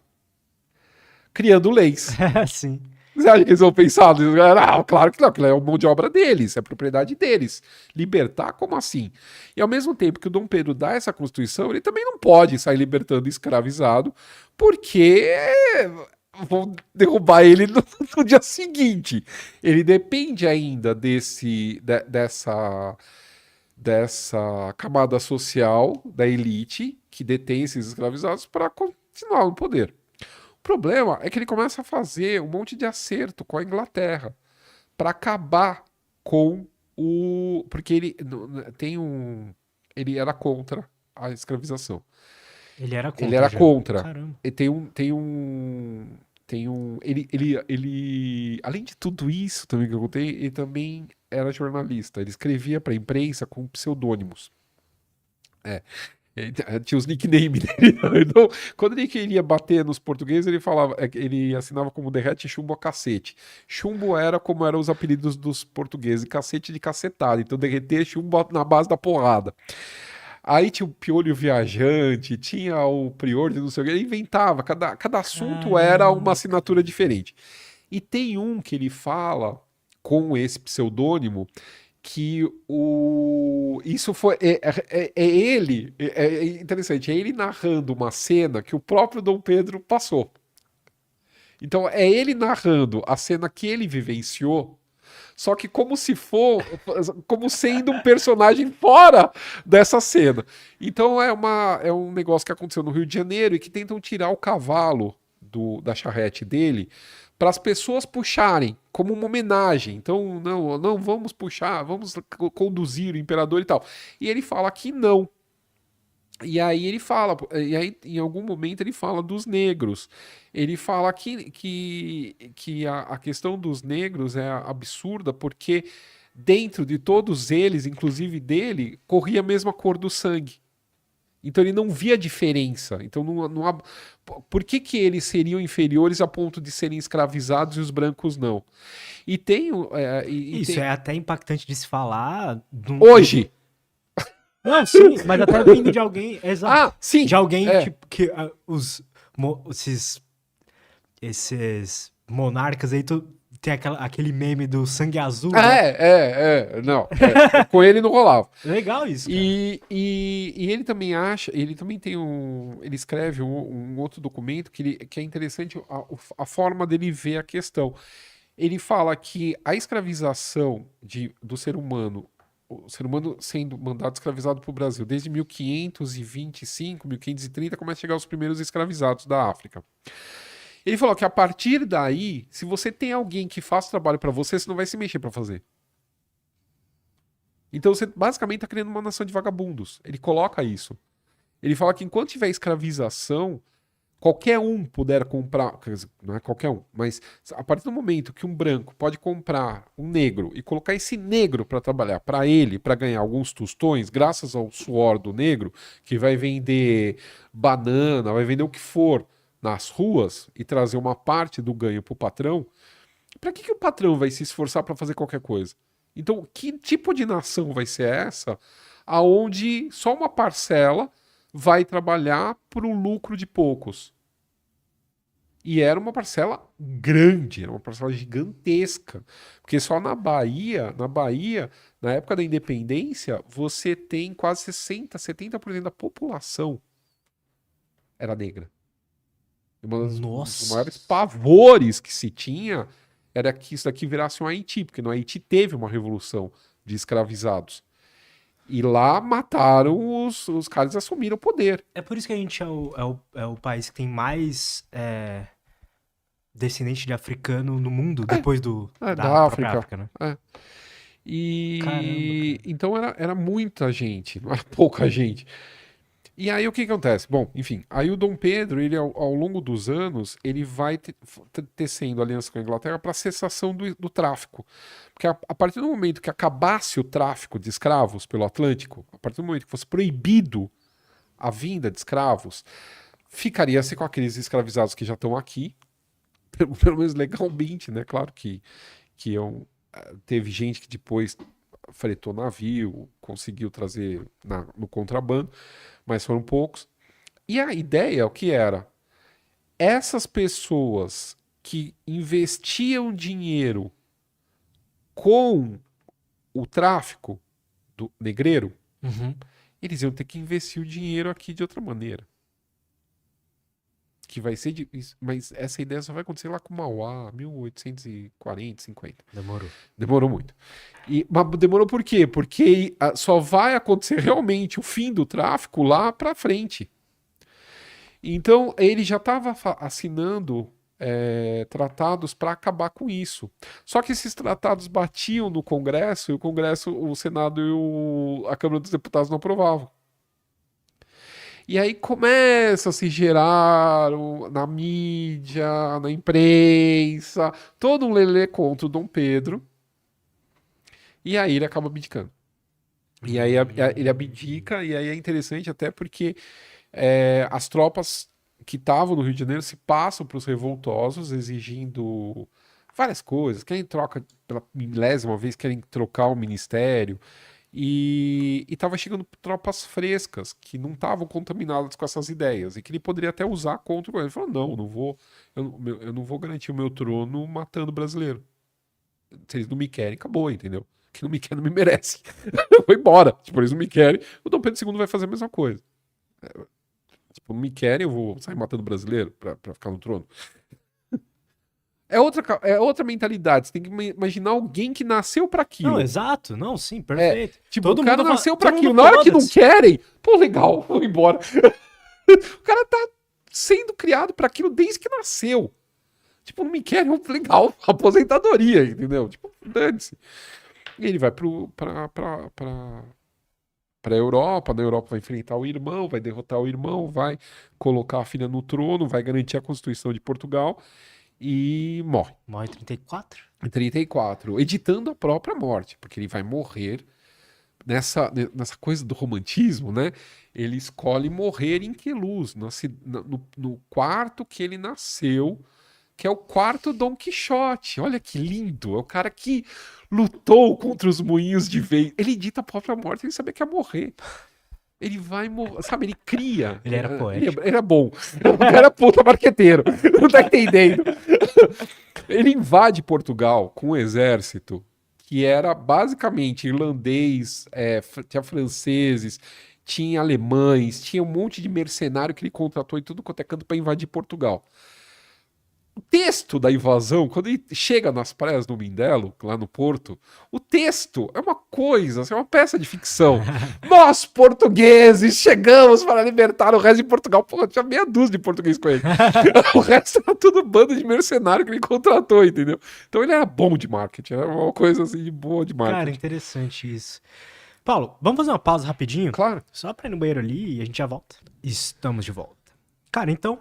criando leis. Sim. Você acha que eles vão pensar? Não, claro que não, que é a mão de obra deles, é propriedade deles. Libertar, como assim? E ao mesmo tempo que o Dom Pedro dá essa Constituição, ele também não pode sair libertando escravizado, porque vão derrubar ele no dia seguinte. Ele depende ainda dessa camada social da elite que detém esses escravizados para continuar no poder. O problema é que ele começa a fazer um monte de acerto com a Inglaterra para acabar com o. Porque ele tem um. Ele era contra a escravização. Ele era Ele contra era já. contra. Caramba. E tem um. Além de tudo isso também que eu contei, ele também era jornalista. Ele escrevia para a imprensa com pseudônimos. É. Tinha os nicknames dele. Então, quando ele queria bater nos portugueses, ele falava, ele assinava como derrete chumbo a cacete. Chumbo era como eram os apelidos dos portugueses, cacete de cacetada. Então, derreter chumbo na base da porrada. Aí tinha o Piolho Viajante, tinha o Prior de não sei o que, ele inventava, cada assunto era uma Caramba. assinatura diferente. E tem um que ele fala com esse pseudônimo que isso foi ele é interessante, é ele narrando uma cena que o próprio Dom Pedro passou. Então é ele narrando a cena que ele vivenciou, só que como sendo um personagem fora dessa cena. Então é um negócio que aconteceu no Rio de Janeiro e que tentam tirar o cavalo da charrete dele para as pessoas puxarem como uma homenagem. Então, não vamos puxar, vamos conduzir o imperador e tal. E ele fala que não. E aí em algum momento ele fala dos negros. Ele fala que a questão dos negros é absurda porque dentro de todos eles, inclusive dele, corria a mesma cor do sangue. Então ele não via diferença. Então por que eles seriam inferiores a ponto de serem escravizados e os brancos não? E tem. Isso é até impactante de se falar. Hoje! Não, sim, mas até vindo de alguém. Exato. Sim! De alguém tipo, que esses monarcas aí, tem aquele meme do sangue azul. Né? Não. Com ele não rolava. Legal isso, cara. E ele também ele também tem ele escreve um outro documento que é interessante a forma dele ver a questão. Ele fala que a escravização do ser humano, o ser humano sendo mandado escravizado para o Brasil desde 1525, 1530, começa a chegar os primeiros escravizados da África. Ele falou que a partir daí, se você tem alguém que faz trabalho para você, você não vai se mexer para fazer. Então você basicamente está criando uma nação de vagabundos. Ele coloca isso. Ele fala que enquanto tiver escravização, qualquer um puder comprar, quer dizer, não é qualquer um, mas a partir do momento que um branco pode comprar um negro e colocar esse negro para trabalhar para ele, para ganhar alguns tostões, graças ao suor do negro, que vai vender banana, vai vender o que for nas ruas e trazer uma parte do ganho para o patrão, para que o patrão vai se esforçar para fazer qualquer coisa? Então, que tipo de nação vai ser essa, aonde só uma parcela vai trabalhar para o lucro de poucos? E era uma parcela grande, era uma parcela gigantesca. Porque só na Bahia, na época da independência, você tem quase 60, 70% da população era negra. Um dos Nossa. maiores pavores que se tinha era que isso daqui virasse um Haiti, porque no Haiti teve uma revolução de escravizados. E lá mataram os caras e assumiram o poder. É por isso que a gente é o país que tem mais descendente de africano no mundo, depois da Da própria África. África, né? É. Caramba, E cara. então era muita gente, não era pouca gente. E aí o que acontece? Bom, enfim, aí o Dom Pedro, ele ao longo dos anos, ele vai tecendo aliança com a Inglaterra para cessação do tráfico. Porque a partir do momento que acabasse o tráfico de escravos pelo Atlântico, a partir do momento que fosse proibido a vinda de escravos, ficaria-se com aqueles escravizados que já estão aqui, pelo menos legalmente, né? Claro que teve gente que depois fretou navio, conseguiu trazer no contrabando, mas foram poucos. E a ideia, o que era? Essas pessoas que investiam dinheiro com o tráfico do negreiro, Uhum. eles iam ter que investir o dinheiro aqui de outra maneira. Que vai ser mas essa ideia só vai acontecer lá com Mauá, 1840, 50. Demorou. Demorou muito. Mas demorou por quê? Porque só vai acontecer realmente o fim do tráfico lá para frente. Então ele já estava assinando tratados para acabar com isso. Só que esses tratados batiam no Congresso e o Congresso, o Senado e a Câmara dos Deputados não aprovavam. E aí começa a se gerar na mídia, na imprensa, todo um lelê contra o Dom Pedro. E aí ele acaba abdicando. E aí ele abdica, e aí é interessante até porque as tropas que estavam no Rio de Janeiro se passam para os revoltosos, exigindo várias coisas. Querem troca pela milésima vez, querem trocar o ministério. E estava chegando tropas frescas que não estavam contaminadas com essas ideias e que ele poderia até usar contra o governo. Ele falou: não vou, eu não vou garantir o meu trono matando brasileiro. Se eles não me querem, acabou, entendeu? Quem não me quer não me merece. Eu vou embora. Tipo, eles não me querem. O Dom Pedro II vai fazer a mesma coisa. Tipo, não me querem, eu vou sair matando brasileiro pra ficar no trono. É outra mentalidade. Você tem que imaginar alguém que nasceu pra Não, aquilo. exato. Não, sim, É, perfeito. tipo, o Todo cara mundo nasceu pra todo aquilo. mundo Na hora que não foda-se. querem, pô, legal, vou embora. O cara tá sendo criado pra aquilo desde que nasceu. Tipo, não me querem, legal, aposentadoria, entendeu? Tipo, dane-se. E ele vai pra Europa, na Europa vai enfrentar o irmão, vai derrotar o irmão, vai colocar a filha no trono, vai garantir a Constituição de Portugal e morre. Morre em 34? Em 34, editando a própria morte, porque ele vai morrer nessa coisa do romantismo, né? Ele escolhe morrer em Queluz, no quarto que ele nasceu, que é o quarto Dom Quixote. Olha que lindo! É o cara que lutou contra os moinhos de vento. Ele edita a própria morte, ele sabia que ia morrer. Ele vai morrer, sabe? Ele cria. Ele era poético. Ele era bom. O cara era puta marqueteiro. Não tá entendendo? Ele invade Portugal com um exército que era basicamente irlandês, tinha franceses, tinha alemães, tinha um monte de mercenário que ele contratou em tudo quanto é canto para invadir Portugal. O texto da invasão, quando ele chega nas praias do Mindelo, lá no Porto, o texto é uma coisa, assim, é uma peça de ficção. Nós, portugueses, chegamos para libertar o resto de Portugal. Pô, tinha meia dúzia de português com ele. O resto era tudo bando de mercenário que ele contratou, entendeu? Então ele era bom de marketing, era uma coisa assim, de boa de Cara, marketing. interessante isso. Paulo, vamos fazer uma pausa rapidinho? Claro. Só pra ir no banheiro ali e a gente já volta. Estamos de volta. Cara, então,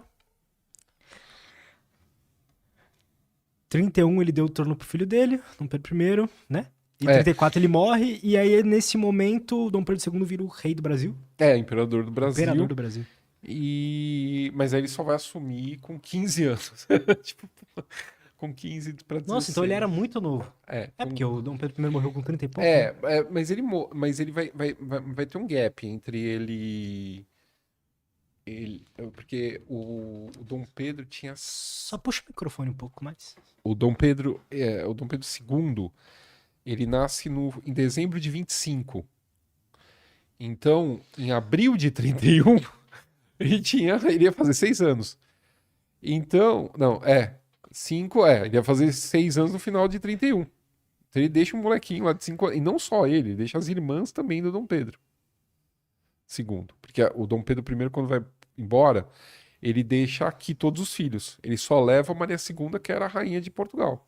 31 ele deu o trono pro filho dele, Dom Pedro I, né? E É. 34 ele morre, e aí nesse momento Dom Pedro II vira o rei do Brasil. Imperador do Brasil. Imperador do Brasil. Mas aí ele só vai assumir com 15 anos. Tipo, com 15 pra 16. Nossa, então ele era muito novo. É, Porque o Dom Pedro I morreu com 30 e pouco. mas ele vai ter um gap entre porque o Dom Pedro tinha. Só puxa o microfone um pouco mais. O Dom Pedro II, ele nasce em dezembro de 25. Então, em abril de 31, ele ia fazer 6 anos. Então, não, 5, ele ia fazer 6 anos no final de 31. Então ele deixa um molequinho lá de 5 anos, e não só ele deixa as irmãs também do Dom Pedro II. Porque o Dom Pedro I, quando vai embora, ele deixa aqui todos os filhos. Ele só leva a Maria II, que era a rainha de Portugal.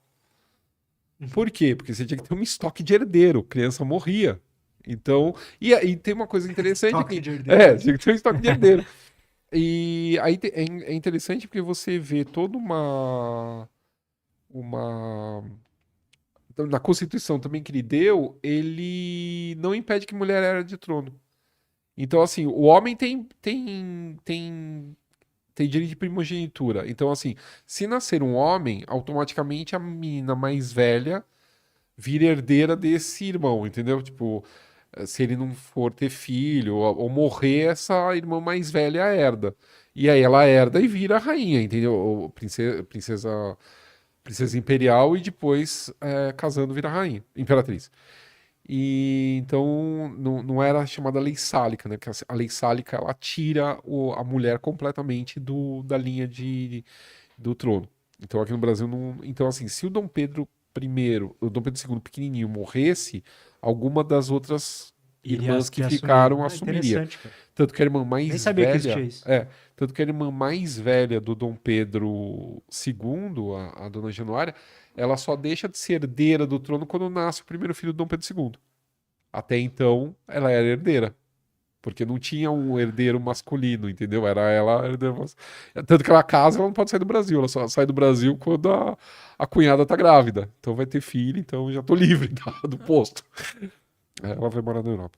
Por quê? Porque você tinha que ter um estoque de herdeiro, criança morria. Então, e aí tem uma coisa interessante Estoque aqui. de herdeiro. Tinha que ter um estoque de herdeiro. E aí é interessante porque você vê toda uma na Constituição também que ele deu, ele não impede que mulher herde de trono. Então, assim, o homem tem direito de primogenitura. Então, assim, se nascer um homem, automaticamente a menina mais velha vira herdeira desse irmão, entendeu? Tipo, se ele não for ter filho ou morrer, essa irmã mais velha herda. E aí ela herda e vira a rainha, entendeu? Ou princesa imperial e depois, casando, vira rainha, imperatriz. E então não era chamada lei sálica, né? Porque a lei sálica ela tira a mulher completamente da linha do trono. Então aqui no Brasil não. Então, assim, se o Dom Pedro o Dom Pedro II pequenininho morresse, alguma das outras irmãs que ficaram assumiria. Interessante, cara. Tanto que a irmã Nem mais sabia que velha. existia isso. Tanto que a irmã mais velha do Dom Pedro II, a Dona Januária, ela só deixa de ser herdeira do trono quando nasce o primeiro filho do Dom Pedro II. Até então, ela era herdeira. Porque não tinha um herdeiro masculino, entendeu? Era ela a herdeira Tanto que ela casa, ela não pode sair do Brasil. Ela só sai do Brasil quando a cunhada tá grávida. Então vai ter filho, então já tô livre do posto. Ela vai morar na Europa.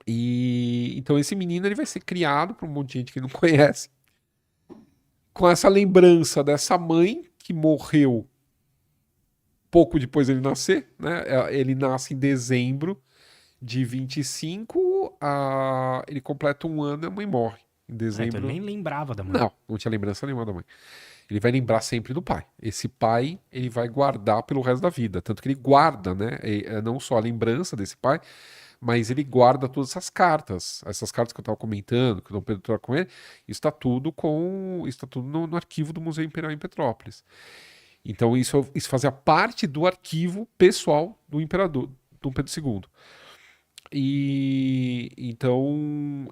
E então esse menino ele vai ser criado por um monte de gente que ele não conhece, com essa lembrança dessa mãe que morreu pouco depois dele nascer, né? Ele nasce em dezembro de 25, ele completa 1 ano e a mãe morre em Então dezembro. ele nem lembrava da mãe. Não tinha lembrança nenhuma da mãe. Ele vai lembrar sempre do pai. Esse pai ele vai guardar pelo resto da vida. Tanto que ele guarda, né? Não só a lembrança desse pai, mas ele guarda todas essas cartas que eu estava comentando, que o Dom Pedro troca com ele, está tudo no arquivo do Museu Imperial em Petrópolis. Então isso fazia parte do arquivo pessoal do imperador, Dom Pedro II. E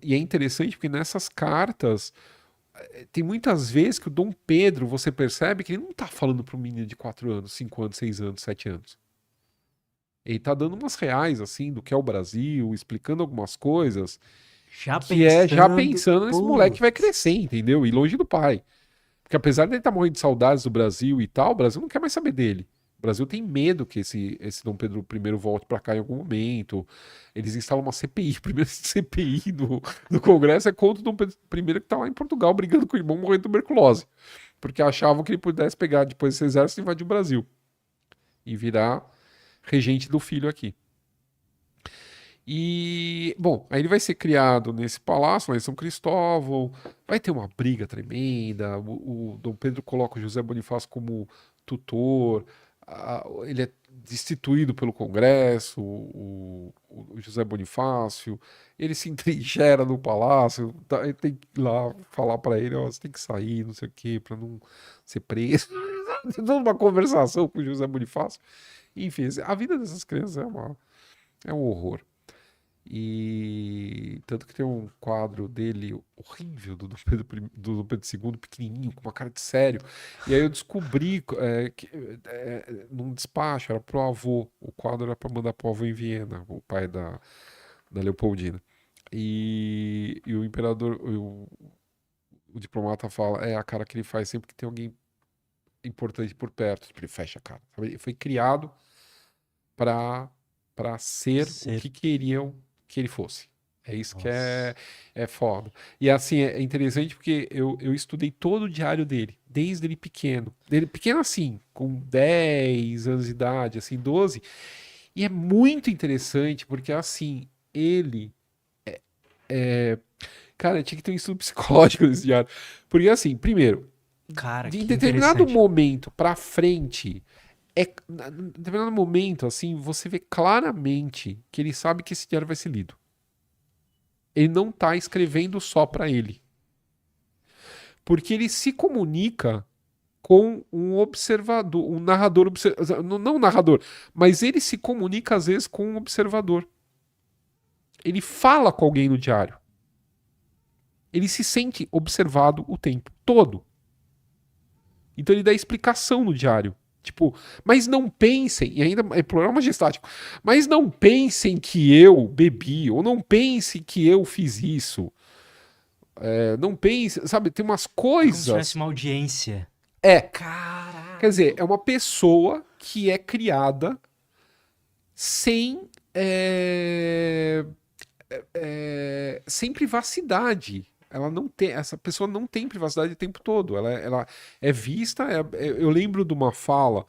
é interessante porque nessas cartas tem muitas vezes que o Dom Pedro, você percebe que ele não está falando para um menino de 4 anos, 5 anos, 6 anos, 7 anos. Ele tá dando umas reais, assim, do que é o Brasil, explicando algumas coisas, já pensando nesse moleque que vai crescer, entendeu? E longe do pai. Porque apesar dele estar morrendo de saudades do Brasil e tal, o Brasil não quer mais saber dele. O Brasil tem medo que esse Dom Pedro I volte para cá em algum momento. Eles instalam uma CPI. A primeira CPI do Congresso é contra o Dom Pedro I que tá lá em Portugal brigando com o irmão morrendo de tuberculose. Porque achavam que ele pudesse pegar depois desse exército e invadir o Brasil. E virar regente do filho aqui. E, bom, aí ele vai ser criado nesse palácio lá em São Cristóvão, vai ter uma briga tremenda, o Dom Pedro coloca o José Bonifácio como tutor, ele é destituído pelo Congresso, o José Bonifácio, ele se entrincheira no palácio, ele tem que ir lá falar para ele, ó, você tem que sair, não sei o quê, para não ser preso. Toda uma conversação com o José Bonifácio. Enfim, a vida dessas crianças é um horror. E tanto que tem um quadro dele horrível do Dom Pedro II, pequenininho, com uma cara de sério. E aí eu descobri que num despacho, era pro avô. O quadro era para mandar pro avô em Viena, o pai da Leopoldina. E o imperador, o diplomata fala, é a cara que ele faz sempre que tem alguém importante por perto. Tipo, ele fecha a cara. Sabe? Ele foi criado para ser o Ser. que queriam que ele fosse. É isso que Nossa. é foda. E assim, é interessante porque eu estudei todo o diário dele, desde ele pequeno. Dele pequeno assim, com 10 anos de idade, assim, 12. E é muito interessante porque assim, ele cara, tinha que ter um estudo psicológico nesse diário. Porque assim, primeiro, Cara, em que determinado interessante. momento pra frente, em determinado momento, assim, você vê claramente que ele sabe que esse diário vai ser lido. Ele não tá escrevendo só pra ele. Porque ele se comunica com um observador, um narrador, não um narrador, mas ele se comunica às vezes com um observador. Ele fala com alguém no diário. Ele se sente observado o tempo todo. Então ele dá explicação no diário. Tipo, mas não pensem, e ainda é plural majestático, mas não pensem que eu bebi, ou não pensem que eu fiz isso. Não pensem, sabe, tem umas É como se tivesse coisas. uma audiência. É, quer dizer, Caralho. é uma pessoa que é criada sem, sem privacidade. Ela não tem, essa pessoa não tem privacidade o tempo todo. Ela é vista. Eu lembro de uma fala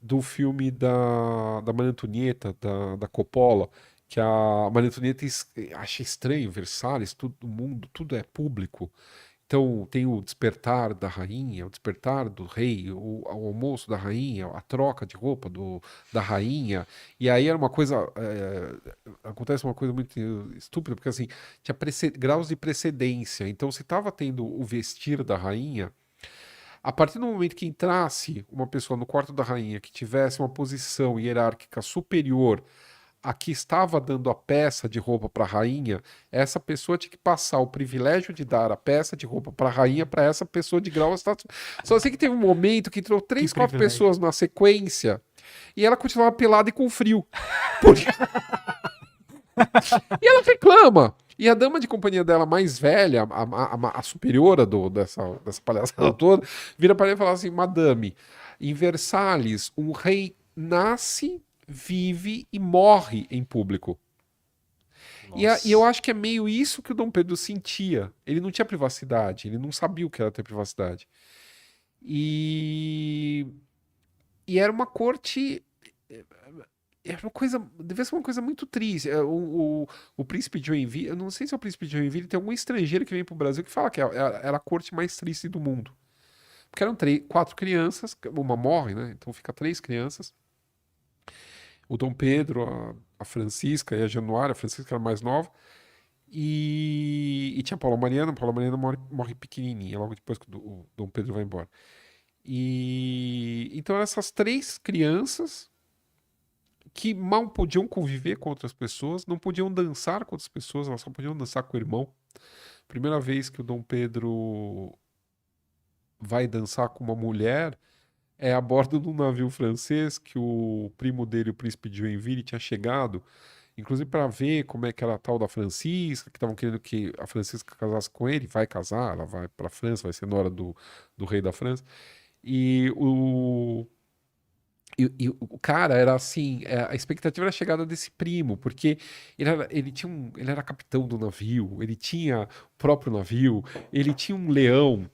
do filme da Maria Antonieta, da Coppola, que a Maria Antonieta acha estranho, Versalhes, todo mundo, tudo é público. Então tem o despertar da rainha, o despertar do rei, o almoço da rainha, a troca de roupa da rainha. E aí era uma coisa. Acontece uma coisa muito estúpida, porque assim, tinha graus de precedência. Então você estava tendo o vestir da rainha. A partir do momento que entrasse uma pessoa no quarto da rainha que tivesse uma posição hierárquica superior a que estava dando a peça de roupa para a rainha, essa pessoa tinha que passar o privilégio de dar a peça de roupa para a rainha para essa pessoa de grau status. Só sei que teve um momento que entrou Que 3, 4 privilégio. pessoas na sequência e ela continuava pelada e com frio. Porque... E ela reclama. E a dama de companhia dela mais velha, a superiora dessa palhaçada toda, vira para ele e fala assim: Madame, em Versalhes, um rei nasce, vive e morre em público. E eu Nossa. acho que é meio isso que o Dom Pedro sentia. Ele não tinha privacidade, ele não sabia o que era ter privacidade. E, e era uma corte. Era uma coisa. Devia ser uma coisa muito triste. O príncipe de Joinville. Eu não sei se é o príncipe de Joinville. Tem algum estrangeiro que vem pro Brasil que fala que era a corte mais triste do mundo. Porque eram 4 crianças, uma morre, né? Então fica 3 crianças. O Dom Pedro, a Francisca e a Januária. A Francisca era mais nova. E tinha a Paula Mariana morre pequenininha, logo depois que o Dom Pedro vai embora. E então eram essas 3 crianças que mal podiam conviver com outras pessoas, não podiam dançar com outras pessoas, elas só podiam dançar com o irmão. Primeira vez que o Dom Pedro vai dançar com uma mulher é a bordo de um navio francês que o primo dele, o príncipe de Joinville, tinha chegado, inclusive para ver como é que era a tal da Francisca, que estavam querendo que a Francisca casasse com ele, vai casar, ela vai para a França, vai ser nora do rei da França. E e o cara era assim, a expectativa era a chegada desse primo, porque ele era capitão do navio, ele tinha o próprio navio, ele tinha um leão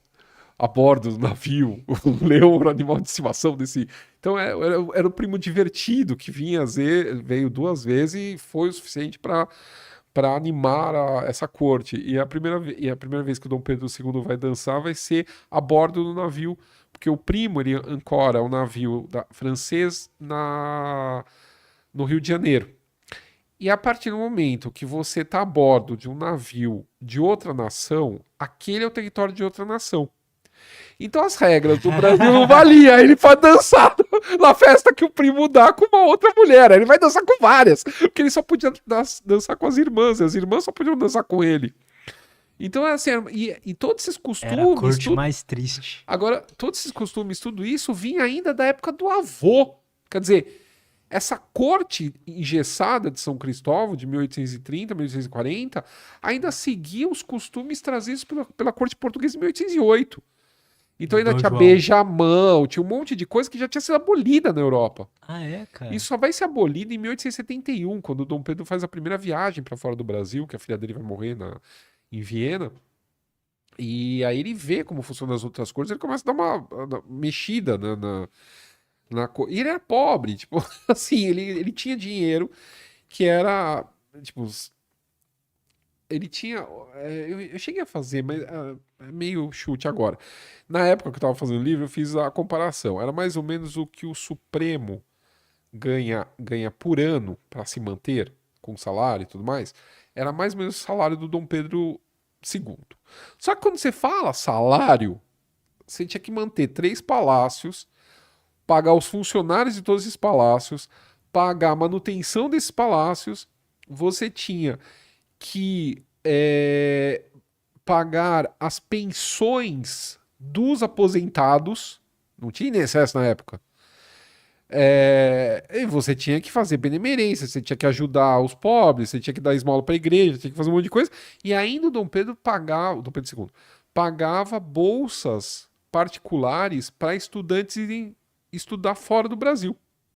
a bordo do navio. O leão era o animal de estimação desse. Então era o primo divertido que veio 2 vezes e foi o suficiente para animar essa corte. E a primeira vez que o Dom Pedro II vai dançar vai ser a bordo do navio, porque o primo ele ancora o navio francês no Rio de Janeiro. E a partir do momento que você está a bordo de um navio de outra nação, aquele é o território de outra nação. Então as regras do Brasil não valiam. Ele pode dançar na festa que o primo dá com uma outra mulher. Ele vai dançar com várias. Porque ele só podia dançar com as irmãs. E as irmãs só podiam dançar com ele. Então, é assim, e todos esses Era a costumes, corte mais triste. agora, todos esses costumes, tudo isso vinha ainda da época do avô. Quer dizer, essa corte engessada de São Cristóvão, de 1830, 1840, ainda seguia os costumes trazidos pela corte portuguesa em 1808. Então Do ainda Dom tinha João. beijamão, tinha um monte de coisa que já tinha sido abolida na Europa. Ah, é, cara? Isso só vai ser abolido em 1871, quando o Dom Pedro faz a primeira viagem para fora do Brasil, que a filha dele vai morrer em Viena. E aí ele vê como funcionam as outras cores, ele começa a dar uma mexida na cor. E ele era pobre, tipo, assim, ele tinha dinheiro que era, tipo, ele tinha. Eu cheguei a fazer, mas é meio chute agora. Na época que eu tava fazendo o livro, eu fiz a comparação. Era mais ou menos o que o Supremo ganha por ano para se manter com salário e tudo mais. Era mais ou menos o salário do Dom Pedro II. Só que quando você fala salário, você tinha que manter 3 palácios, pagar os funcionários de todos esses palácios, pagar a manutenção desses palácios. Você tinha que pagar as pensões dos aposentados. Não tinha INSS na época. E você tinha que fazer benemerência, você tinha que ajudar os pobres, você tinha que dar esmola para a igreja, tinha que fazer um monte de coisa. E ainda o Dom Pedro pagava, o Dom Pedro II, pagava bolsas particulares para estudantes irem estudar fora do Brasil.